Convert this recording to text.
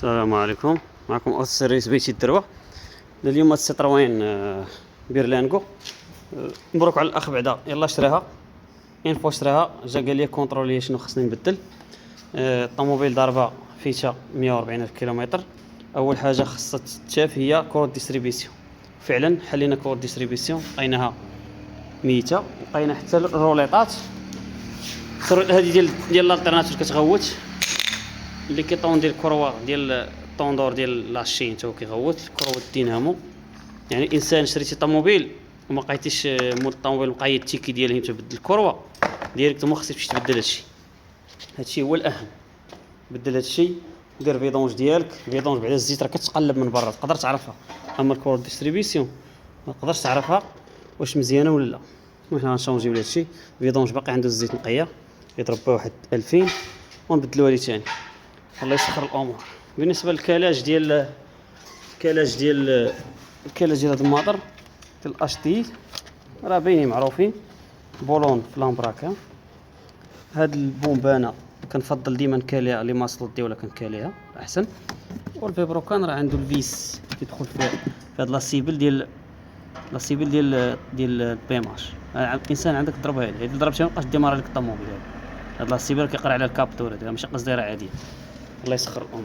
السلام عليكم. معكم أوس سيرفيس بيتي الدروة. اليوم السيتروين بيرلانغو. مبروك على الأخ بعدا يلا شراها. إنفو شراها جا قال لي كونترولي شنو خصني نبدل. الطوموبيل ضاربة فيتا 140 ألف كيلومتر. أول حاجة خصها تتشاف هي كور ديستريبيسيون. فعلا حلينا كور ديستريبيسيون لقيناها ميتة، لقينا حتى الروليطات هذه ديال الالتيرناتور كتغوت اللي كيطون ديال الكروه ديال الطوندور ديال لاشين تا هو كيغوت الكروه الدينامو. يعني الانسان شريتي طوموبيل وما لقيتيش مول الطوموبيل مقيد التيكي ديالها تبدل الكروه ديريكتومون خصك تمشي تبدل هادشي هو الاهم. بدل هادشي، دير فيدونج ديالك. فيدونج بعدا الزيت راه كتقلب من برا تقدر تعرفها، اما الكور ديستريبيسيون ما تقدرش تعرفها واش مزيانه ولا لا. حنا غنشونجيو هادشي. فيدونج باقي عنده الزيت نقيه يضرب بواحد 2000 ونبدلوها ليه ثاني. الله يسخر الامور. بالنسبه للكلاج ديال هذا الماطر ديال الاش تي راه باينين معروفين. بولون فلامبراك. هاد البومبانه كنفضل ديما نكاليها لي ماسلوط ديالها كنكاليها احسن. والفيبروكان راه عنده الفيس كيدخل في هاد لاسيبل ديال البيماش. الانسان عندك تضربها هذه اذا ضربتها ما بقاش ديمارا لك الطوموبيل. هاد لاسيبل كيقرا على الكابتور، هذا ماشي قصدي راه عادي. الله يسخر الامور.